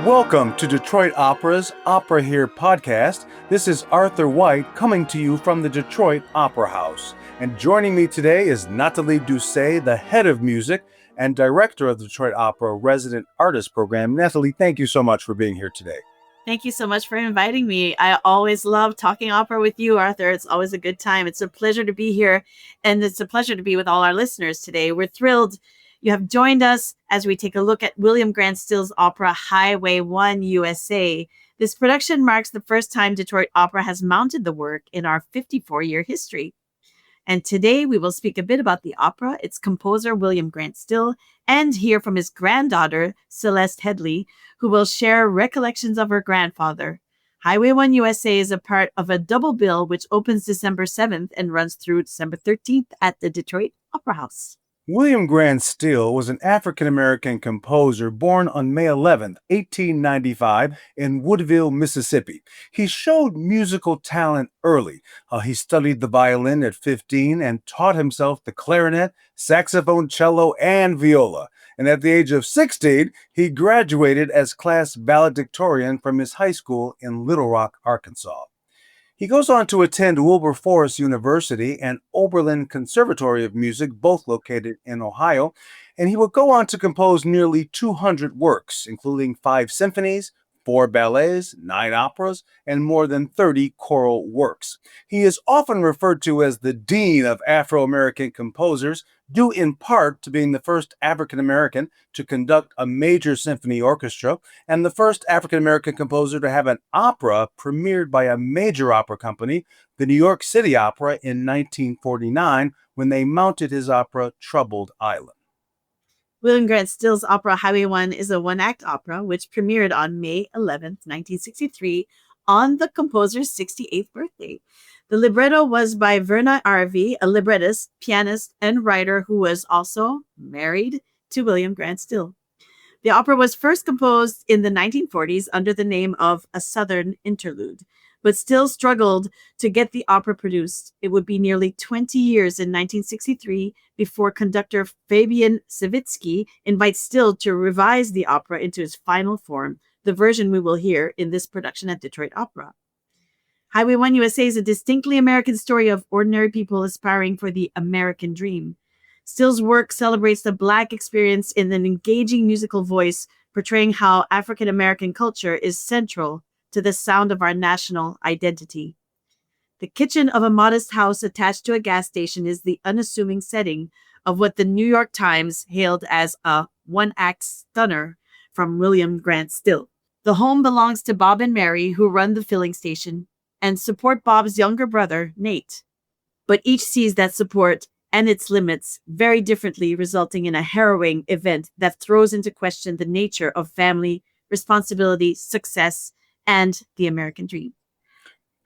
Welcome to Detroit Opera's OperaHere podcast. This is Arthur White coming to you from the Detroit Opera House. And joining me today is Nathalie Doucet, the head of music and director of the Detroit Opera Resident Artist Program. Nathalie, thank you so much for being here today. Thank you so much for inviting me. I always love talking opera with you, Arthur. It's always a good time. It's a pleasure to be here, and it's a pleasure to be with all our listeners today. We're thrilled you have joined us as we take a look at William Grant Still's opera Highway 1 USA. This production marks the first time Detroit Opera has mounted the work in our 54-year history. And today we will speak a bit about the opera, its composer, William Grant Still, and hear from his granddaughter, Celeste Headlee, who will share recollections of her grandfather. Highway 1 USA is a part of a double bill which opens December 7th and runs through December 13th at the Detroit Opera House. William Grant Still was an African-American composer born on May 11, 1895 in Woodville, Mississippi. He showed musical talent early. He studied the violin at 15 and taught himself the clarinet, saxophone, cello, and viola. And at the age of 16, he graduated as class valedictorian from his high school in Little Rock, Arkansas. He goes on to attend Wilberforce University and Oberlin Conservatory of Music, both located in Ohio, and he will go on to compose nearly 200 works, including 5 symphonies, 4 ballets, 9 operas, and more than 30 choral works. He is often referred to as the Dean of Afro-American Composers, due in part to being the first African-American to conduct a major symphony orchestra and the first African-American composer to have an opera premiered by a major opera company, the New York City Opera, in 1949 when they mounted his opera Troubled Island. William Grant Still's opera Highway 1 is a one-act opera which premiered on May 11, 1963 on the composer's 68th birthday. The libretto was by Verna Arvey, a librettist, pianist, and writer who was also married to William Grant Still. The opera was first composed in the 1940s under the name of A Southern Interlude, but Still struggled to get the opera produced. It would be nearly 20 years in 1963 before conductor Fabian Savitsky invites Still to revise the opera into its final form, the version we will hear in this production at Detroit Opera. Highway 1 USA is a distinctly American story of ordinary people aspiring for the American dream. Still's work celebrates the Black experience in an engaging musical voice, portraying how African American culture is central to the sound of our national identity. The kitchen of a modest house attached to a gas station is the unassuming setting of what the New York Times hailed as a one-act stunner from William Grant Still. The home belongs to Bob and Mary, who run the filling station and support Bob's younger brother, Nate. But each sees that support and its limits very differently, resulting in a harrowing event that throws into question the nature of family, responsibility, success, and the American dream.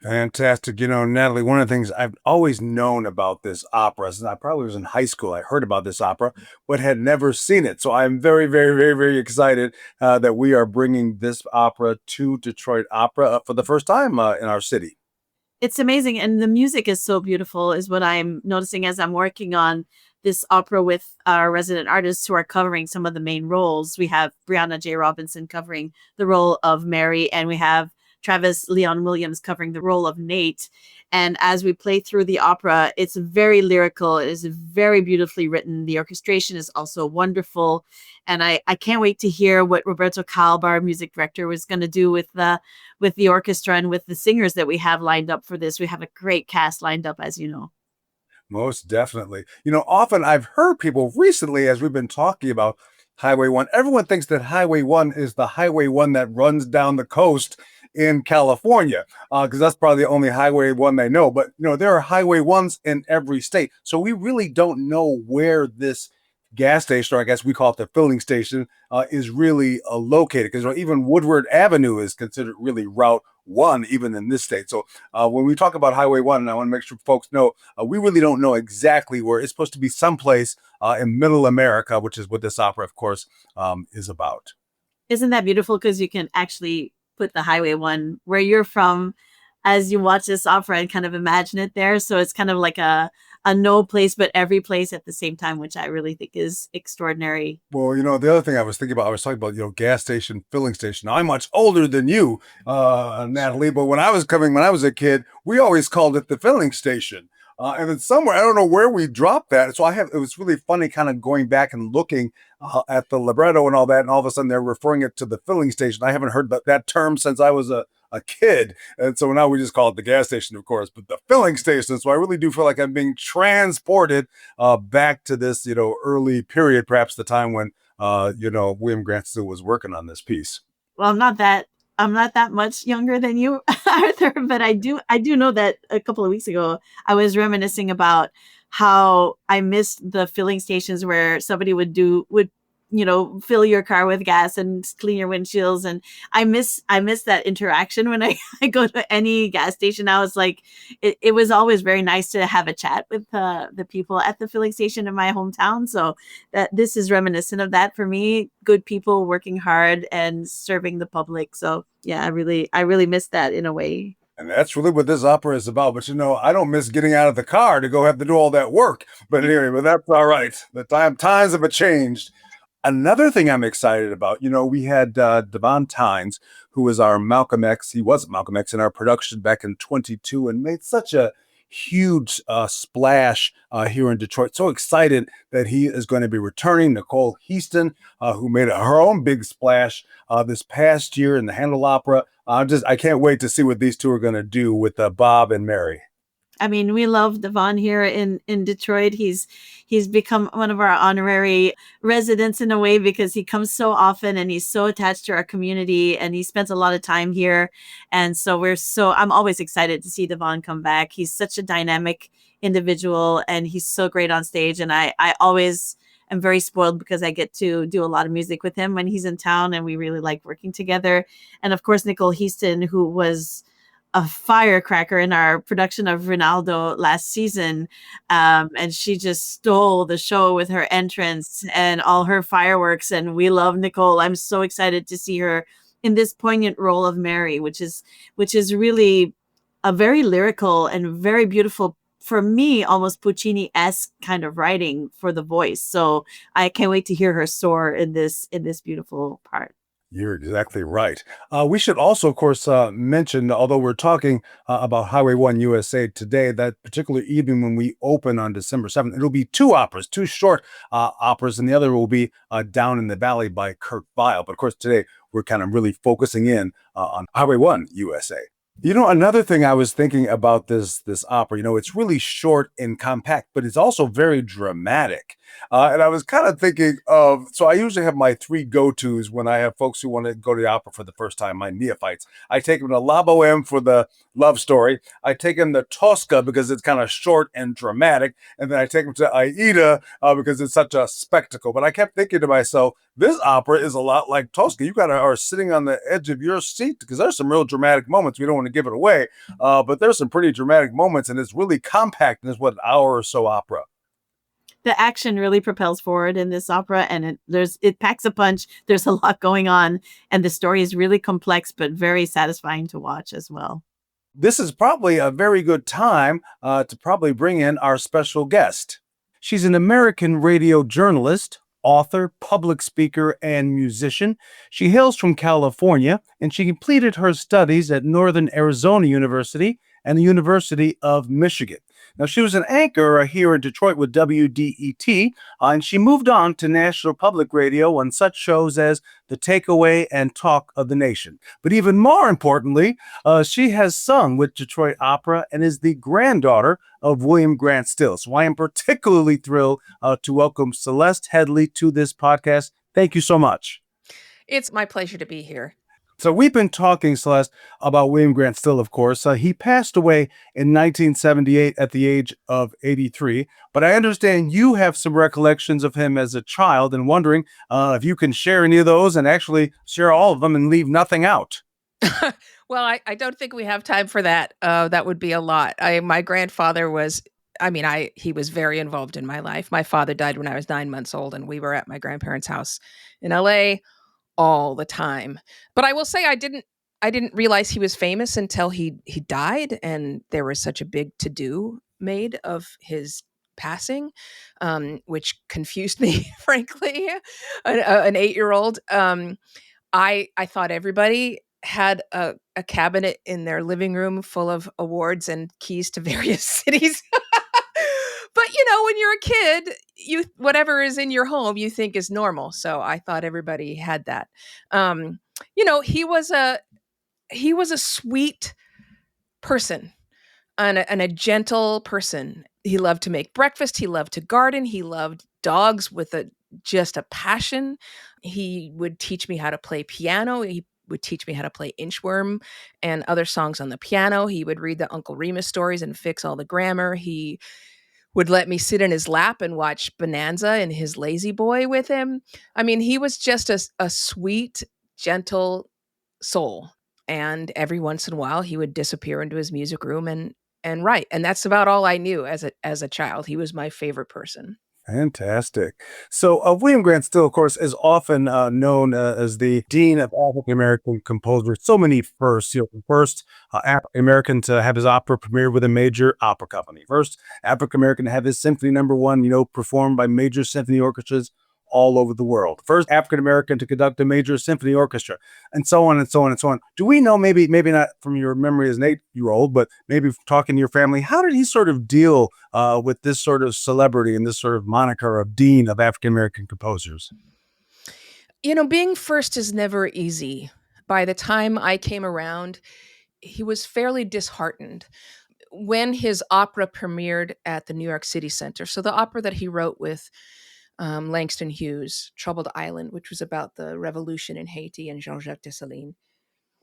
Fantastic. Nathalie, one of the things I've always known about this opera, since I probably was in high school, I heard about this opera, but had never seen it. So I'm very, very, very, very excited that we are bringing this opera to Detroit Opera for the first time in our city. It's amazing. And the music is so beautiful, is what I'm noticing as I'm working on this opera with our resident artists who are covering some of the main roles. We have Brianna J. Robinson covering the role of Mary, and we have Travis Leon Williams covering the role of Nate. And as we play through the opera, it's very lyrical. It is very beautifully written. The orchestration is also wonderful. And I can't wait to hear what Roberto Calba, our music director, was going to do with the orchestra and with the singers that we have lined up for this. We have a great cast lined up, as you know. Most definitely. Often I've heard people recently, as we've been talking about Highway 1, everyone thinks that Highway 1 is the Highway 1 that runs down the coast in California, because that's probably the only Highway 1 they know. But, there are Highway 1s in every state. So we really don't know where this gas station, or I guess we call it the filling station, is really located. Because even Woodward Avenue is considered really Route 1, even in this state. So when we talk about Highway 1, and I want to make sure folks know, we really don't know exactly where. It's supposed to be someplace in Middle America, which is what this opera, of course, is about. Isn't that beautiful? Because you can actually put the Highway 1 where you're from as you watch this opera and kind of imagine it there. So it's kind of like a a no place but every place at the same time, which I really think is extraordinary. Well, the other thing I was thinking about, I was talking about, gas station, filling station. Now, I'm much older than you, Natalie, but when I was a kid, we always called it the filling station. And then somewhere, I don't know where we dropped that. So it was really funny kind of going back and looking at the libretto and all that. And all of a sudden they're referring it to the filling station. I haven't heard that term since I was a kid. And so now we just call it the gas station, of course, but the filling station. So I really do feel like I'm being transported back to this, early period, perhaps the time when, William Grant Still was working on this piece. Well, I'm not that much younger than you, Arthur, but I do know that a couple of weeks ago I was reminiscing about how I missed the filling stations where somebody would fill your car with gas and clean your windshields. And I miss that interaction when I, I go to any gas station. I was like, it was always very nice to have a chat with the people at the filling station in my hometown. So that this is reminiscent of that for me. Good people working hard and serving the public. So yeah, I really miss that in a way. And that's really what this opera is about. But I don't miss getting out of the car to go have to do all that work. But anyway, but that's all right. The times have changed. Another thing I'm excited about, we had Devon Tynes, who was our Malcolm X. He was Malcolm X in our production back in 22 and made such a huge splash here in Detroit. So excited that he is going to be returning. Nicole Heaston, who made her own big splash this past year in the Handel Opera. I can't wait to see what these two are going to do with Bob and Mary. I mean, we love Devon here in Detroit. He's become one of our honorary residents in a way because he comes so often and he's so attached to our community and he spends a lot of time here. And so I'm always excited to see Devon come back. He's such a dynamic individual and he's so great on stage. And I always am very spoiled because I get to do a lot of music with him when he's in town and we really like working together. And of course, Nicole Heaston, who was a firecracker in our production of Rinaldo last season. And she just stole the show with her entrance and all her fireworks. And we love Nicole. I'm so excited to see her in this poignant role of Mary, which is really a very lyrical and very beautiful, for me, almost Puccini-esque kind of writing for the voice. So I can't wait to hear her soar in this beautiful part. You're exactly right. We should also, of course, mention, although we're talking about Highway 1 USA today, that particular evening when we open on December 7th, it'll be two operas, two short operas, and the other will be Down in the Valley by Kurt Weill. But of course, today we're kind of really focusing in on Highway 1 USA. Another thing I was thinking about this opera, it's really short and compact, but it's also very dramatic. And I was kind of thinking so I usually have my three go-tos when I have folks who want to go to the opera for the first time, my neophytes. I take them to La Boheme for the love story. I take them to Tosca because it's kind of short and dramatic. And then I take them to Aida because it's such a spectacle. But I kept thinking to myself, this opera is a lot like Tosca. You are sitting on the edge of your seat because there's some real dramatic moments. We don't want to give it away, but there's some pretty dramatic moments, and it's really compact. And it's an hour or so opera. The action really propels forward in this opera, and it packs a punch. There's a lot going on, and the story is really complex but very satisfying to watch as well. This is probably a very good time to probably bring in our special guest. She's an American radio journalist, author, public speaker, and musician. She hails from California, and she completed her studies at Northern Arizona University and the University of Michigan. Now, she was an anchor here in Detroit with WDET, and she moved on to National Public Radio on such shows as The Takeaway and Talk of the Nation. But even more importantly, she has sung with Detroit Opera and is the granddaughter of William Grant Still. So I am particularly thrilled to welcome Celeste Headlee to this podcast. Thank you so much. It's my pleasure to be here. So we've been talking, Celeste, about William Grant Still, of course. He passed away in 1978 at the age of 83. But I understand you have some recollections of him as a child and wondering if you can share any of those and actually share all of them and leave nothing out. Well, I don't think we have time for that. That would be a lot. My grandfather was, he was very involved in my life. My father died when I was 9 months old, and we were at my grandparents' house in LA all the time. But I will say I didn't realize he was famous until he died, and there was such a big to-do made of his passing, which confused me, frankly, an 8-year-old. I thought everybody had a cabinet in their living room full of awards and keys to various cities. But when you're a kid, you whatever is in your home you think is normal. So I thought everybody had that. Um, he was a sweet person and a gentle person. He loved to make breakfast. He loved to garden. He loved dogs with just a passion. He would teach me how to play piano. He would teach me how to play Inchworm and other songs on the piano. He would read the Uncle Remus stories and fix all the grammar. He would let me sit in his lap and watch Bonanza and his Lazy Boy with him. I mean, he was just a sweet, gentle soul. And every once in a while, he would disappear into his music room and write. And that's about all I knew as a child. He was my favorite person. Fantastic. So, William Grant Still, of course, is often known as the Dean of African American Composers. So many firsts. The first African American to have his opera premiered with a major opera company. First African American to have his Symphony No. 1, performed by major symphony orchestras all over the world. First African American to conduct a major symphony orchestra, and so on and so on and so on. Do we know, maybe not from your memory as an 8-year-old, but maybe talking to your family, how did he sort of deal with this sort of celebrity and this sort of moniker of Dean of African American Composers? Being first is never easy. By the time I came around, he was fairly disheartened. When his opera premiered at the New York City Center, so the opera that he wrote with Langston Hughes, Troubled Island, which was about the revolution in Haiti and Jean-Jacques Dessalines.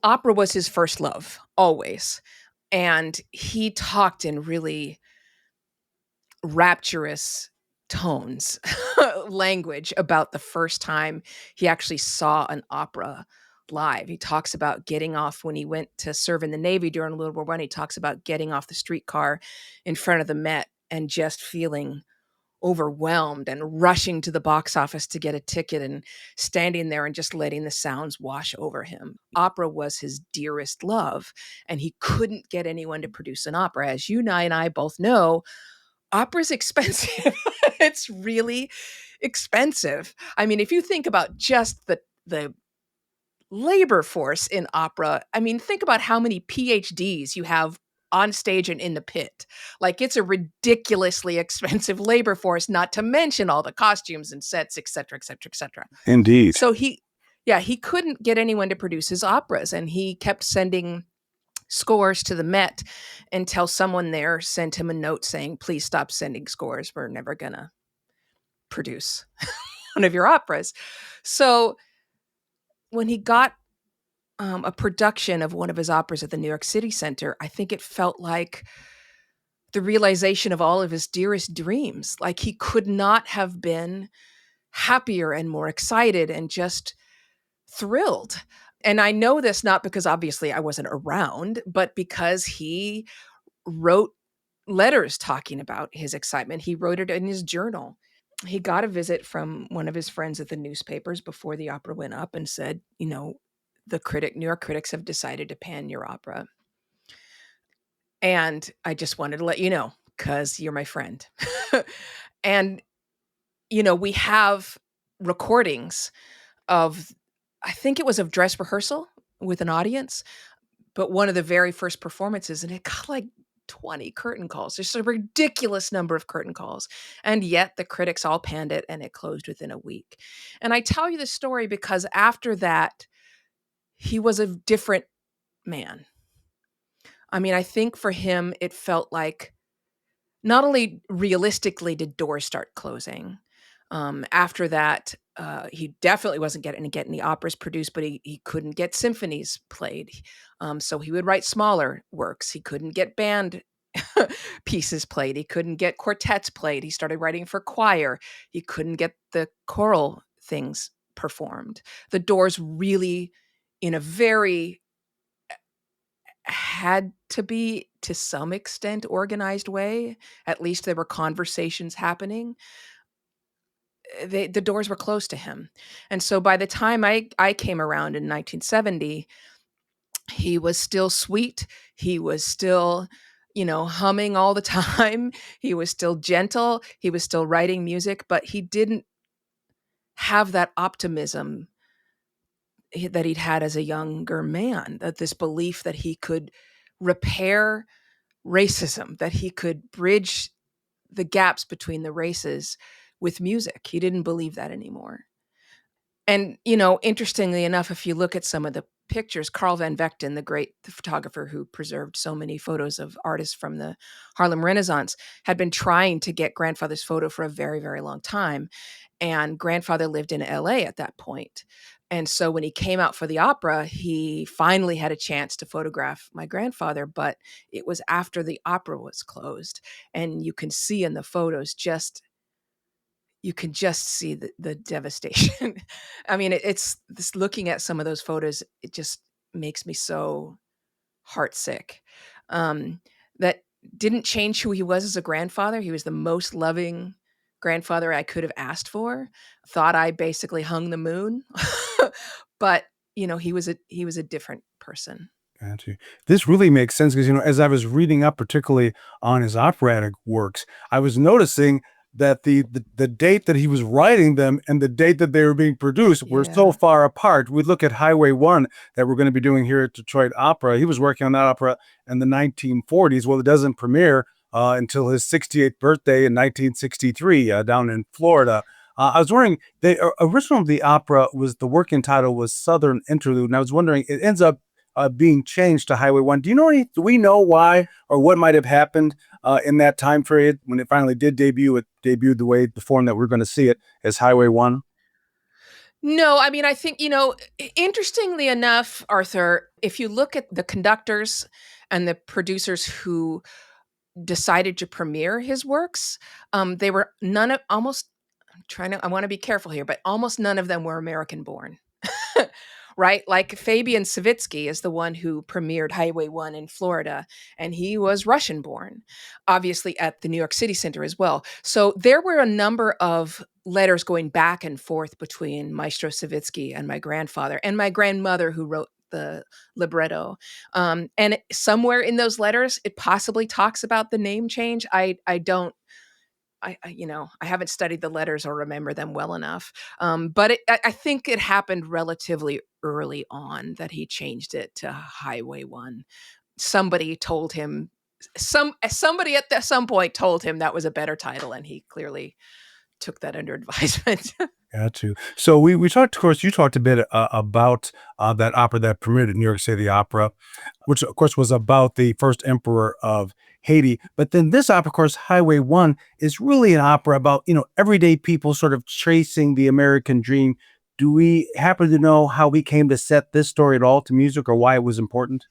Opera was his first love, always. And he talked in really rapturous tones, language about the first time he actually saw an opera live. He talks about getting off when he went to serve in the Navy during World War I. He talks about getting off the streetcar in front of the Met and just feeling overwhelmed and rushing to the box office to get a ticket and standing there and just letting the sounds wash over him. Opera was his dearest love, and he couldn't get anyone to produce an opera. As you and I both know, opera's expensive. It's really expensive. I mean, if you think about just the labor force in opera, I mean, think about how many PhDs you have on stage and in the pit. Like, it's a ridiculously expensive labor force, not to mention all the costumes and sets, et cetera, et cetera, et cetera. Indeed. So he couldn't get anyone to produce his operas, and he kept sending scores to the Met until someone there sent him a note saying, please stop sending scores. We're never gonna produce one of your operas. So when he got a production of one of his operas at the New York City Center, I think it felt like the realization of all of his dearest dreams. Like, he could not have been happier and more excited and just thrilled. And I know this not because obviously I wasn't around, but because he wrote letters talking about his excitement. He wrote it in his journal. He got a visit from one of his friends at the newspapers before the opera went up and said, New York critics have decided to pan your opera. And I just wanted to let you know, because you're my friend. And, we have recordings of, I think it was of dress rehearsal with an audience, but one of the very first performances, and it got like 20 curtain calls. There's a ridiculous number of curtain calls. And yet the critics all panned it and it closed within a week. And I tell you this story because after that, he was a different man. I mean, I think for him, it felt like not only realistically did doors start closing. After that, he definitely wasn't getting the operas produced, but he couldn't get symphonies played. So he would write smaller works. He couldn't get band pieces played. He couldn't get quartets played. He started writing for choir. He couldn't get the choral things performed. The doors really, in a very, had to be to some extent organized way. At least there were conversations happening. The doors were closed to him. And so by the time I came around in 1970, he was still sweet. He was still, humming all the time. He was still gentle. He was still writing music, but he didn't have that optimism that he'd had as a younger man, that this belief that he could repair racism, that he could bridge the gaps between the races with music. He didn't believe that anymore. And, interestingly enough, if you look at some of the pictures, Carl van Vechten, the photographer who preserved so many photos of artists from the Harlem Renaissance, had been trying to get grandfather's photo for a very, very long time. And grandfather lived in LA at that point. And so when he came out for the opera, he finally had a chance to photograph my grandfather, but it was after the opera was closed. And you can see in the photos you can just see the devastation. I mean, it's this, looking at some of those photos, it just makes me so heartsick. That didn't change who he was as a grandfather. He was the most loving grandfather I could have asked for. Thought I basically hung the moon, but he was a different person. Got you. This really makes sense because, as I was reading up, particularly on his operatic works, I was noticing that the date that he was writing them and the date that they were being produced were so far apart. We look at Highway 1 that we're going to be doing here at Detroit Opera. He was working on that opera in the 1940s. Well, it doesn't premiere until his 68th birthday in 1963 down in Florida. I was wondering, the original of the opera the working title was Southern Interlude, and I was wondering, it ends up being changed to Highway 1. Do we know why or what might have happened in that time period when it finally did debut? It debuted the form that we're going to see it as Highway 1? No, I mean, I think, interestingly enough, Arthur, if you look at the conductors and the producers who decided to premiere his works, they were I want to be careful here, but almost none of them were American born. Right? Like Fabian Savitsky is the one who premiered Highway 1 in Florida, and he was Russian born, obviously at the New York City Center as well. So there were a number of letters going back and forth between Maestro Savitsky and my grandfather and my grandmother, who wrote the libretto. And somewhere in those letters, it possibly talks about the name change. I haven't studied the letters or remember them well enough. But I think it happened relatively early on that he changed it to Highway 1. Somebody told him, somebody at some point told him that was a better title, and he clearly took that under advisement. Got you. So we talked, of course, you talked a bit about that opera that premiered at New York City Opera, which of course was about the first emperor of Haiti. But then this opera, of course, Highway 1, is really an opera about, everyday people sort of chasing the American dream. Do we happen to know how we came to set this story at all to music or why it was important?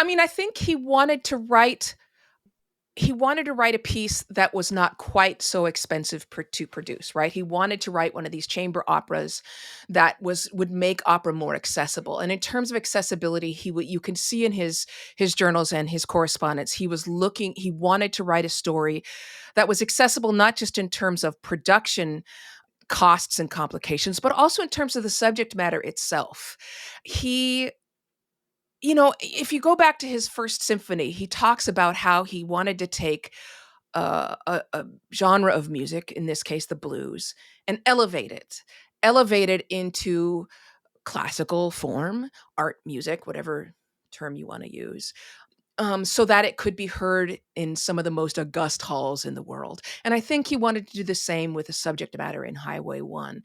I mean, I think he wanted to write a piece that was not quite so expensive to produce, right? He wanted to write one of these chamber operas that would make opera more accessible. And in terms of accessibility, you can see in his journals and his correspondence, he wanted to write a story that was accessible not just in terms of production costs and complications, but also in terms of the subject matter itself. If you go back to his first symphony, he talks about how he wanted to take a genre of music, in this case, the blues, and elevate it into classical form, art music, whatever term you want to use, so that it could be heard in some of the most august halls in the world. And I think he wanted to do the same with the subject matter in Highway 1.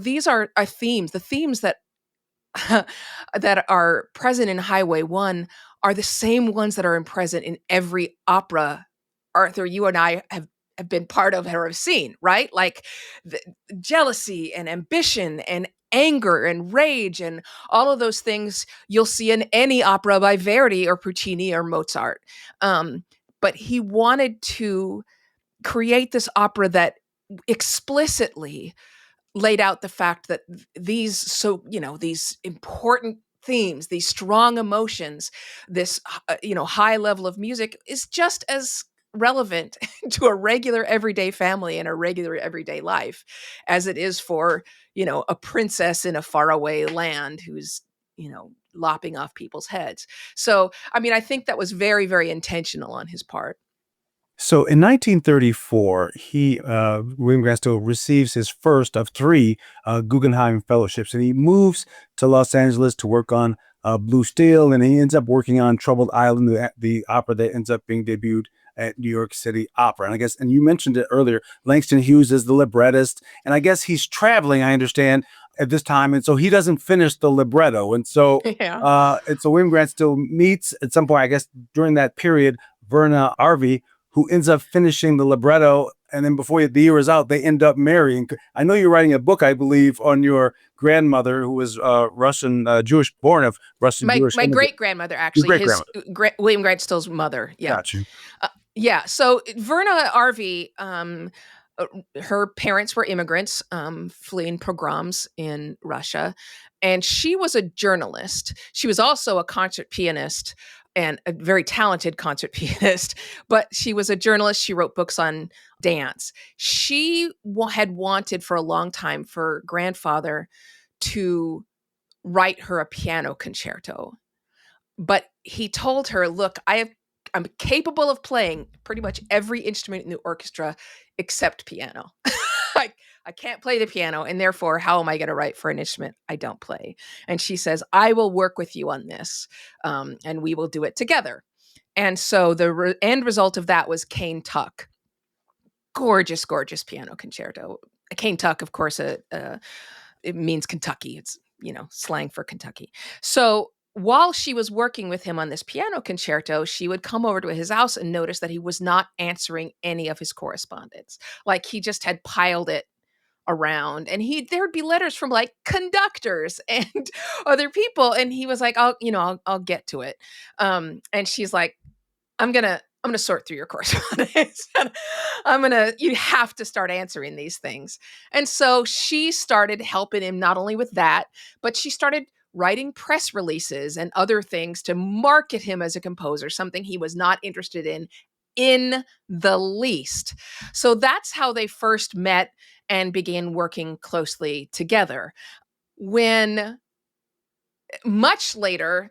These are themes. The themes that that are present in Highway 1 are the same ones that are present in every opera, Arthur, you and I have been part of or have seen, right? Like the jealousy and ambition and anger and rage and all of those things you'll see in any opera by Verdi or Puccini or Mozart. But he wanted to create this opera that explicitly laid out the fact that these important themes, these strong emotions, this high level of music is just as relevant to a regular everyday family and a regular everyday life as it is for a princess in a faraway land who's lopping off people's heads. So, I mean, I think that was very, very intentional on his part. So in 1934, William Grant Still receives his first of three Guggenheim Fellowships, and he moves to Los Angeles to work on Blue Steel, and he ends up working on Troubled Island, the opera that ends up being debuted at New York City Opera. And you mentioned it earlier, Langston Hughes is the librettist, and I guess he's traveling, I understand, at this time, and so he doesn't finish the libretto, Yeah. and so William Grant Still meets at some point, I guess, during that period, Verna Arvey, who ends up finishing the libretto, and then before the year is out, they end up marrying. I know you're writing a book, I believe, on your grandmother, who was Russian Jewish, born of Russian Jewish. My great grandmother, actually, great-grandmother. William Grant Still's mother. Yeah, Got you. yeah. So Verna Arvey, her parents were immigrants fleeing pogroms in Russia, and she was a journalist. She was also a concert pianist and a very talented concert pianist, but she was a journalist. She wrote books on dance. She had wanted for a long time for grandfather to write her a piano concerto. But he told her, look, I'm capable of playing pretty much every instrument in the orchestra except piano. I can't play the piano, and therefore, how am I going to write for an instrument I don't play? And she says, I will work with you on this, and we will do it together. And so the end result of that was Cane Tuck. Gorgeous, gorgeous piano concerto. Cane Tuck, of course, it means Kentucky. It's, slang for Kentucky. So while she was working with him on this piano concerto, she would come over to his house and notice that he was not answering any of his correspondence. Like he just had piled it around, and there'd be letters from like conductors and other people. And he was like, I'll get to it. And she's like, I'm going to sort through your correspondence. You have to start answering these things. And so she started helping him not only with that, but she started writing press releases and other things to market him as a composer, something he was not interested in the least. So that's how they first met and began working closely together. When much later,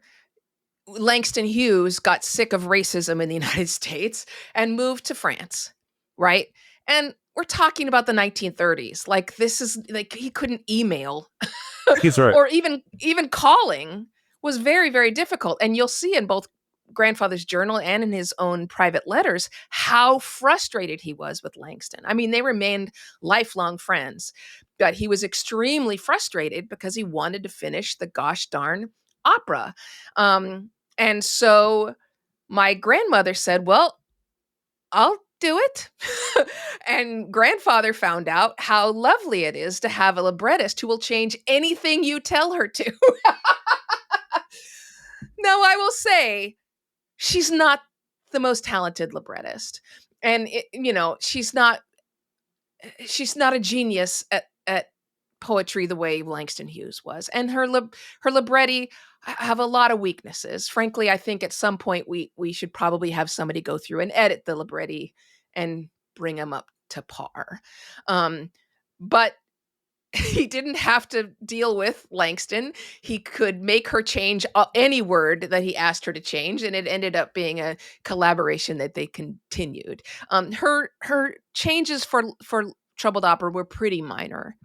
Langston Hughes got sick of racism in the United States and moved to France, right? And we're talking about the 1930s. Like this is like he couldn't email. He's right. Or even calling was very, very difficult. And you'll see in both grandfather's journal and in his own private letters how frustrated he was with Langston. I mean, they remained lifelong friends, but he was extremely frustrated because he wanted to finish the gosh darn opera. And so my grandmother said, well, I'll do it. And grandfather found out how lovely it is to have a librettist who will change anything you tell her to. Now, I will say, she's not the most talented librettist. And, she's not a genius at poetry the way Langston Hughes was. And her libretti have a lot of weaknesses. Frankly, I think at some point we should probably have somebody go through and edit the libretti and bring them up to par. But he didn't have to deal with Langston. He could make her change any word that he asked her to change, and it ended up being a collaboration that they continued. Her changes for Troubled Opera were pretty minor.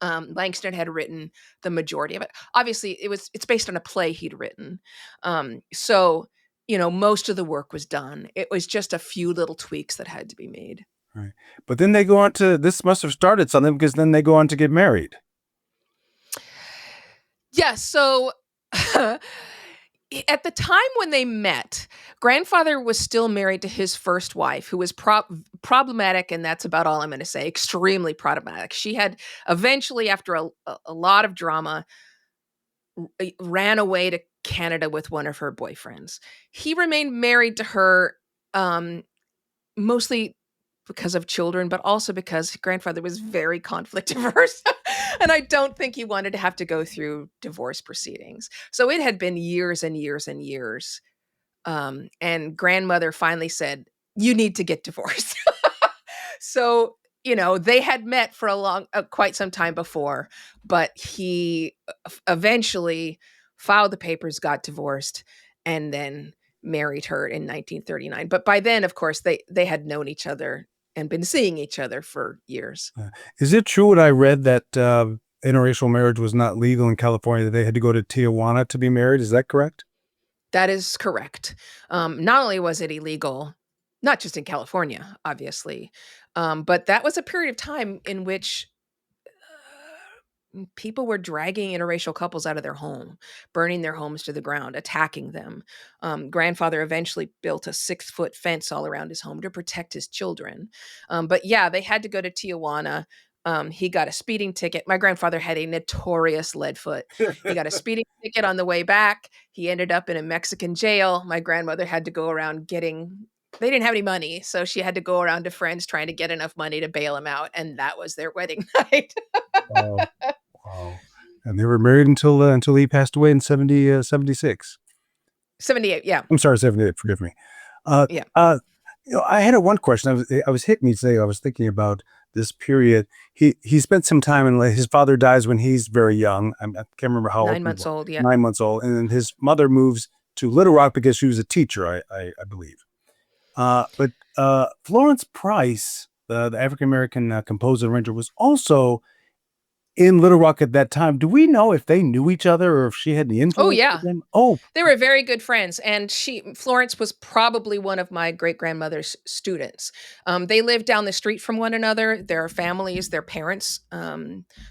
Langston had written the majority of it. Obviously, it's based on a play he'd written. So, most of the work was done. It was just a few little tweaks that had to be made. Right. But then they go on to, this must have started something, because then they go on to get married. Yeah. So at the time when they met, grandfather was still married to his first wife, who was problematic. And that's about all I'm going to say. Extremely problematic. She had eventually, after a lot of drama, ran away to Canada with one of her boyfriends. He remained married to her, mostly because of children, but also because grandfather was very conflict averse. And I don't think he wanted to have to go through divorce proceedings. So it had been years and years and years. And grandmother finally said, you need to get divorced. So, they had met for quite some time before, but he eventually filed the papers, got divorced, and then married her in 1939. But by then, of course, they had known each other and been seeing each other for years. Is it true what I read that interracial marriage was not legal in California, that they had to go to Tijuana to be married? Is that correct? That is correct. Not only was it illegal, not just in California, obviously, but that was a period of time in which people were dragging interracial couples out of their home, burning their homes to the ground, attacking them. Grandfather eventually built a 6-foot fence all around his home to protect his children. But yeah, they had to go to Tijuana. He got a speeding ticket. My grandfather had a notorious lead foot. He got a speeding ticket on the way back. He ended up in a Mexican jail. My grandmother had to go around they didn't have any money, so she had to go around to friends trying to get enough money to bail him out. And that was their wedding night. Wow. Wow. And they were married until he passed away in 76. 78, yeah. I'm sorry, 78. Forgive me. Yeah. I had one question. I was hitting me today. I was thinking about this period. He spent some time his father dies when he's very young. I can't remember how old. 9 months old, yeah. 9 months old, and then his mother moves to Little Rock because she was a teacher, I believe. But Florence Price, the African American composer and arranger, was also in Little Rock at that time. Do we know if they knew each other or if she had any influence? Oh, yeah. With them? Oh, They were very good friends, and Florence was probably one of my great-grandmother's students. They lived down the street from one another. Their families, their parents,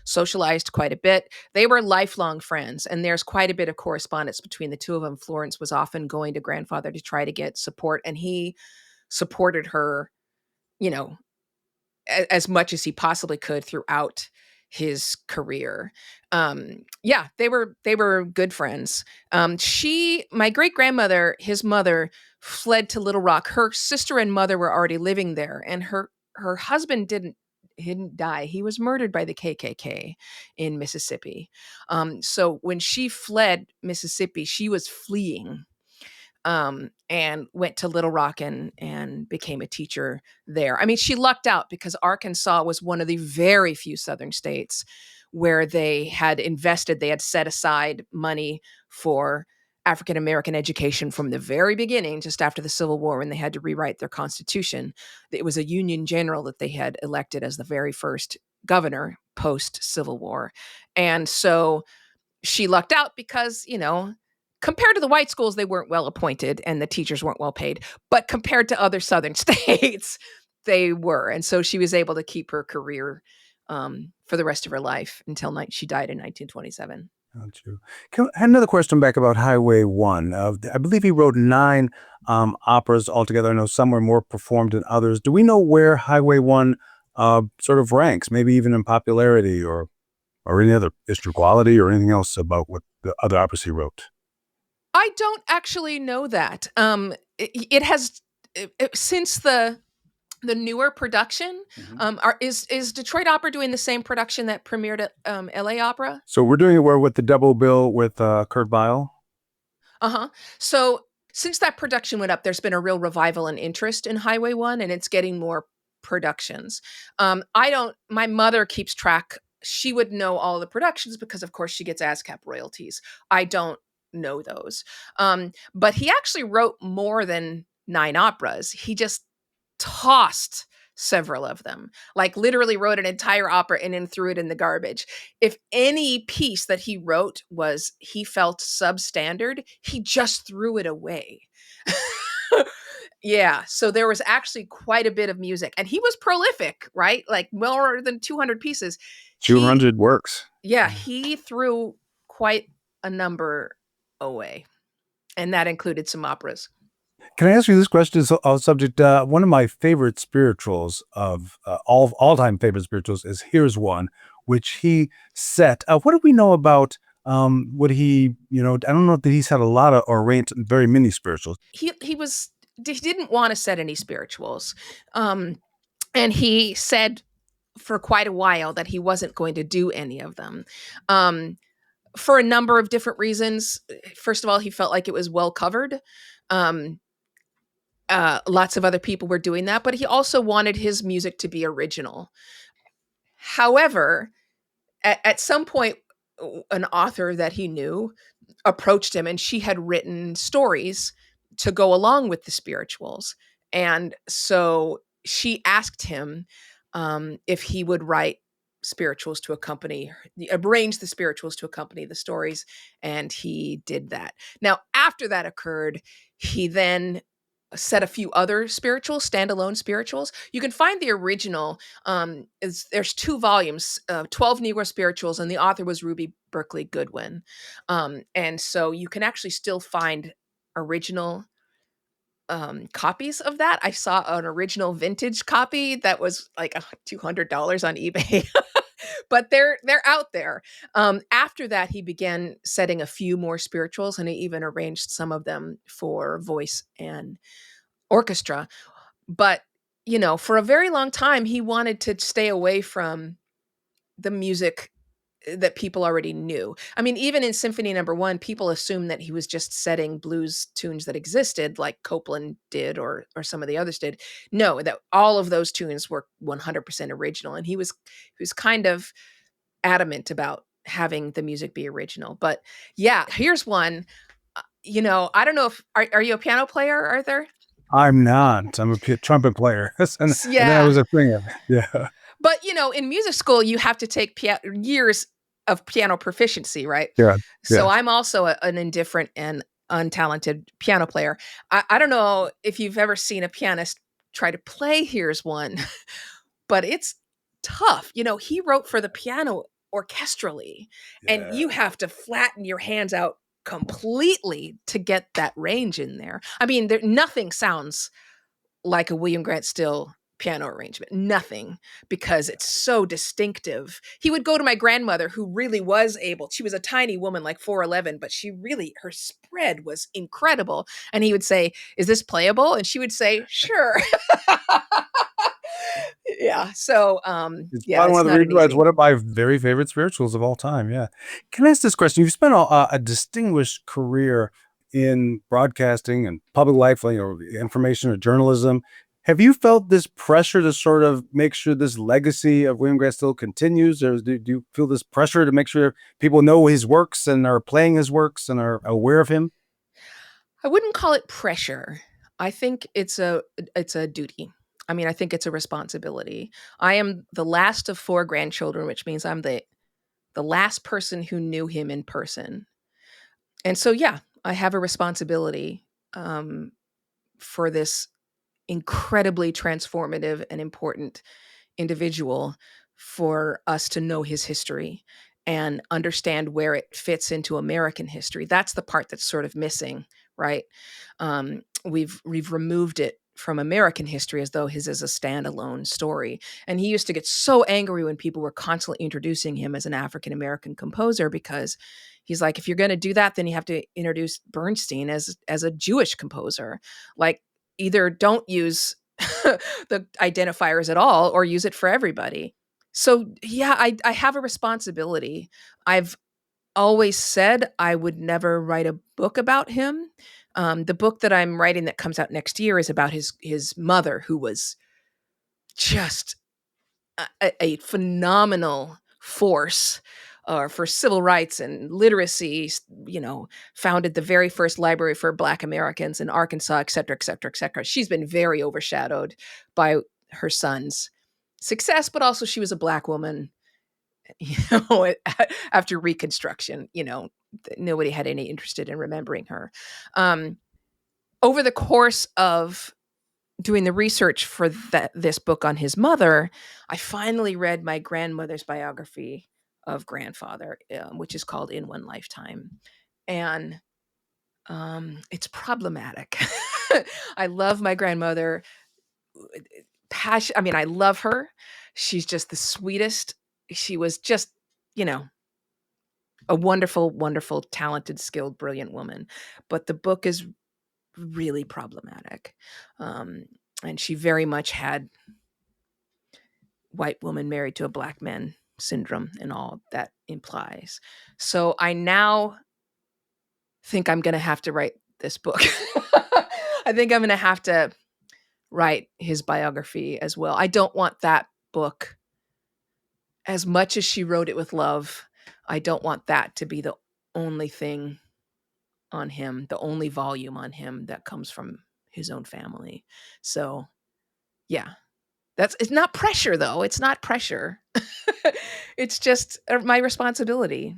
socialized quite a bit. They were lifelong friends, and there's quite a bit of correspondence between the two of them. Florence was often going to grandfather to try to get support, and he supported her, as much as he possibly could throughout his career. Yeah, they were good friends. My great grandmother, his mother, fled to Little Rock. Her sister and mother were already living there, and her husband didn't die. He was murdered by the KKK in Mississippi. So when she fled Mississippi, she was fleeing. And went to Little Rock and became a teacher there. I mean, she lucked out because Arkansas was one of the very few southern states where they had set aside money for African American education from the very beginning, just after the Civil War, when they had to rewrite their constitution. It was a Union general that they had elected as the very first governor post-Civil War. And so she lucked out because, compared to the white schools, they weren't well appointed and the teachers weren't well paid. But compared to other southern states, they were. And so she was able to keep her career for the rest of her life until she died in 1927. I had another question back about Highway 1. I believe he wrote 9 operas altogether. I know some were more performed than others. Do we know where Highway 1 sort of ranks, maybe even in popularity or any other history quality or anything else about what the other operas he wrote? I don't actually know that. It has since the newer production. Is Detroit Opera doing the same production that premiered at LA Opera? So we're doing it with the double bill with Kurt Weill. So since that production went up, there's been a real revival and interest in Highway 1, and it's getting more productions. My mother keeps track. She would know all the productions because, of course, she gets ASCAP royalties. I don't know those. But he actually wrote more than 9 operas. He just tossed several of them, like literally wrote an entire opera and then threw it in the garbage. If any piece that he wrote he felt substandard, he just threw it away. Yeah, so there was actually quite a bit of music, and he was prolific, right? Like more than 200 pieces. 200 works. Yeah, he threw quite a number away, and that included some operas. Can I ask you this question on subject? One of my favorite spirituals of all-time favorite spirituals is "Here's One," which he set. What do we know about what he? I don't know that he's had a lot of or arranged very many spirituals. He didn't want to set any spirituals, and he said for quite a while that he wasn't going to do any of them. For a number of different reasons. First of all, he felt like it was well covered. Lots of other people were doing that, but he also wanted his music to be original. However, at some point, an author that he knew approached him, and she had written stories to go along with the spirituals. And so she asked him if he would write spirituals to arrange the spirituals to accompany the stories. And he did that. Now, after that occurred, he then set a few other standalone spirituals. You can find the original. There's 2 volumes, 12 Negro spirituals, and the author was Ruby Berkeley Goodwin. And so you can actually still find original copies of that. I saw an original vintage copy that was like $200 on eBay. But they're out there. After that, he began setting a few more spirituals, and he even arranged some of them for voice and orchestra. But, for a very long time, he wanted to stay away from the music that people already knew. I mean, even in Symphony No. 1, people assumed that he was just setting blues tunes that existed, like Copland did or some of the others did. No, that all of those tunes were 100% original, and he was kind of adamant about having the music be original. But yeah, here's one. I don't know if are you a piano player, Arthur? I'm not. I'm a trumpet player, and then I was a singer. Yeah. But in music school, you have to take years of piano proficiency, right? Yeah. So I'm also an indifferent and untalented piano player. I don't know if you've ever seen a pianist try to play Here's One, but it's tough. He wrote for the piano orchestrally, and you have to flatten your hands out completely to get that range in there. I mean, nothing sounds like a William Grant Still piano arrangement. Nothing, because it's so distinctive. He would go to my grandmother, who really was she was a tiny woman, like 4'11", but her spread was incredible. And he would say, "Is this playable?" And she would say, "Sure." Yeah. So, it's yeah, one of the reasons why it's one of my very favorite spirituals of all time. Yeah. Can I ask this question? You've spent a distinguished career in broadcasting and public life, information or journalism. Have you felt this pressure to sort of make sure this legacy of William Grant Still continues, or do you feel this pressure to make sure people know his works and are playing his works and are aware of him? I wouldn't call it pressure. I think it's a duty. I mean, I think it's a responsibility. I am the last of 4 grandchildren, which means I'm the last person who knew him in person. And so, yeah, I have a responsibility for this incredibly transformative and important individual, for us to know his history and understand where it fits into American history. That's the part that's sort of missing, right? We've removed it from American history as though his is a standalone story. And he used to get so angry when people were constantly introducing him as an African American composer, because he's like, if you're going to do that, then you have to introduce Bernstein as a Jewish composer. Like, either don't use the identifiers at all, or use it for everybody. So yeah, I have a responsibility. I've always said I would never write a book about him. The book that I'm writing that comes out next year is about his mother, who was just a phenomenal force for civil rights and literacy, founded the very first library for Black Americans in Arkansas, et cetera, et cetera, et cetera. She's been very overshadowed by her son's success, but also she was a Black woman, after Reconstruction, nobody had any interest in remembering her. Over the course of doing the research for this book on his mother, I finally read my grandmother's biography of grandfather, which is called In One Lifetime. And it's problematic. I love my grandmother. I love her. She's just the sweetest. She was just, a wonderful, wonderful, talented, skilled, brilliant woman. But the book is really problematic. And she very much had white woman married to a Black man syndrome and all that implies. So I now think I'm going to have to write this book. I think I'm going to have to write his biography as well. I don't want that book, as much as she wrote it with love, I don't want that to be the only thing on him, the only volume on him that comes from his own family. So, yeah. It's not pressure though. It's not pressure. It's just my responsibility.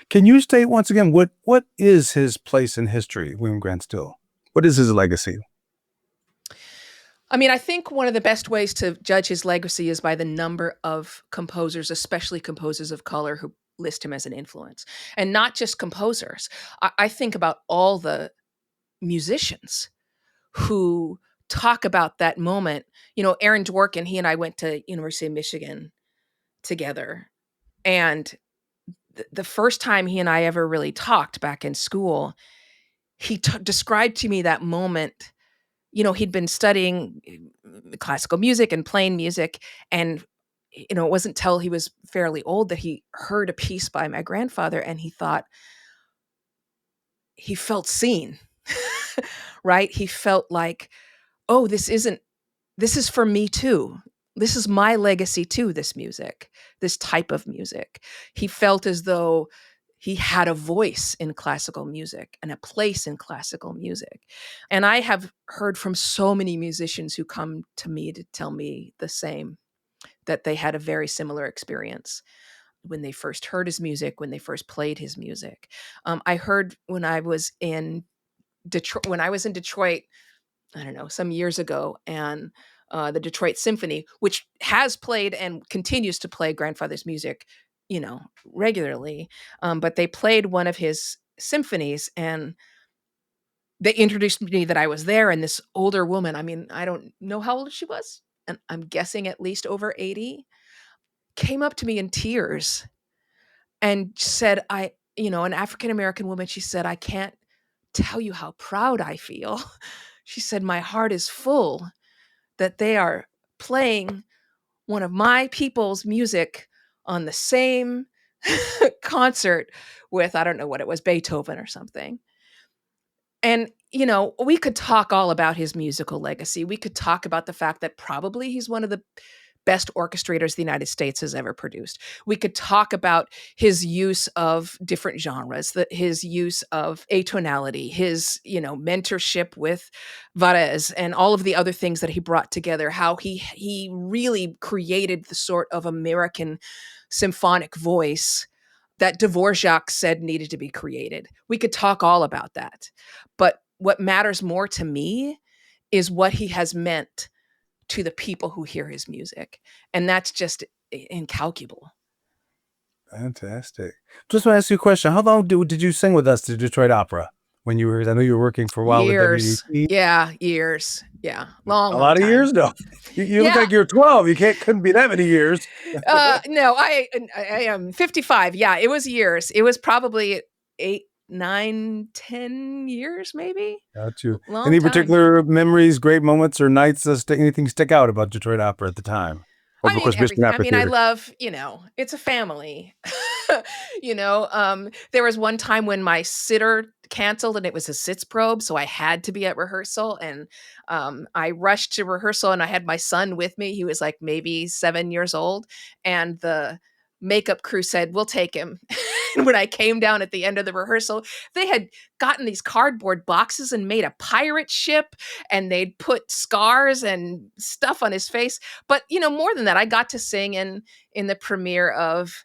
Can you state once again what is his place in history, William Grant Still? What is his legacy? I mean, I think one of the best ways to judge his legacy is by the number of composers, especially composers of color, who list him as an influence. And not just composers. I think about all the musicians who talk about that moment. You know, Aaron Dworkin, he and I went to University of Michigan together. And the first time he and I ever really talked back in school, he described to me that moment. You know, he'd been studying classical music and playing music. And, you know, it wasn't till he was fairly old that he heard a piece by my grandfather and he thought, he felt seen, right? He felt like, oh, this is for me too. This is my legacy too, this music, this type of music. He felt as though he had a voice in classical music and a place in classical music. And I have heard from so many musicians who come to me to tell me the same, that they had a very similar experience when they first heard his music, when they first played his music. I heard when I was in Detroit, I don't know, some years ago, and the Detroit Symphony, which has played and continues to play grandfather's music, you know, regularly. But they played one of his symphonies and they introduced me that I was there. And this older woman, I mean, I don't know how old she was, and I'm guessing at least over 80, came up to me in tears and said, an African-American woman, she said, I can't tell you how proud I feel. She said, my heart is full that they are playing one of my people's music on the same concert with, I don't know what it was, Beethoven or something. And, you know, we could talk all about his musical legacy. We could talk about the fact that probably he's one of the best orchestrators the United States has ever produced. We could talk about his use of different genres, his use of atonality, his, mentorship with Varese and all of the other things that he brought together, how he really created the sort of American symphonic voice that Dvorak said needed to be created. We could talk all about that. But what matters more to me is what he has meant to the people who hear his music. And that's just incalculable. Fantastic. Just want to ask you a question. How long did you sing with us to Detroit Opera when you were, I know you were working for a while Years. at WDT. Yeah, years. Yeah. Long, a lot of time. years though. You look like you're 12. You couldn't be that many years. No, I am 55. Yeah, it was years. It was probably 8, 9, 10 years, maybe. Got you. Long Any time. particular memories, great moments, or nights? Anything stick out about Detroit Opera at the time? I mean, everything. I mean, I love, it's a family. There was one time when my sitter canceled and it was a Sitzprobe, so I had to be at rehearsal. And I rushed to rehearsal and I had my son with me. He was like maybe 7 years old. And the makeup crew said, we'll take him. And when I came down at the end of the rehearsal, they had gotten these cardboard boxes and made a pirate ship, and they'd put scars and stuff on his face. But, more than that, I got to sing in the premiere of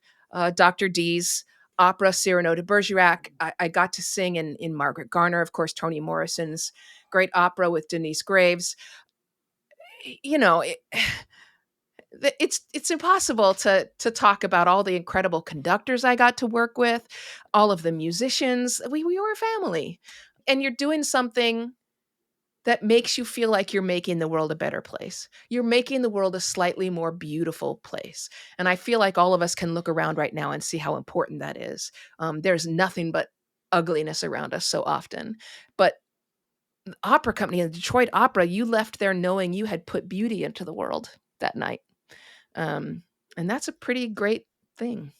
Dr. D's opera Cyrano de Bergerac. I got to sing in Margaret Garner, of course, Toni Morrison's great opera with Denise Graves. It's impossible to talk about all the incredible conductors I got to work with, all of the musicians. We were a family, and you're doing something that makes you feel like you're making the world a better place. You're making the world a slightly more beautiful place. And I feel like all of us can look around right now and see how important that is. There's nothing but ugliness around us so often. But the opera company, the Detroit Opera, you left there knowing you had put beauty into the world that night. And that's a pretty great thing.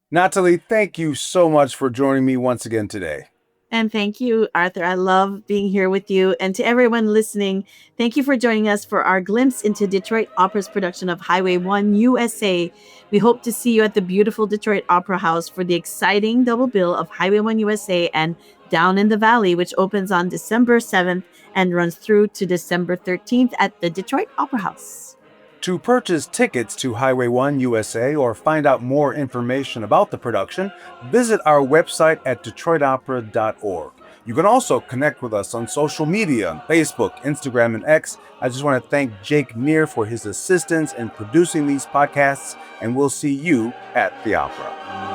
Nathalie, thank you so much for joining me once again today. And thank you, Arthur. I love being here with you. And to everyone listening, thank you for joining us for our glimpse into Detroit Opera's production of Highway 1 USA. We hope to see you at the beautiful Detroit Opera House for the exciting double bill of Highway 1 USA and Down in the Valley, which opens on December 7th and runs through to December 13th at the Detroit Opera House. To purchase tickets to Highway 1 USA or find out more information about the production, visit our website at detroitopera.org. You can also connect with us on social media, on Facebook, Instagram, and X. I just want to thank Jake Neer for his assistance in producing these podcasts, and we'll see you at the opera.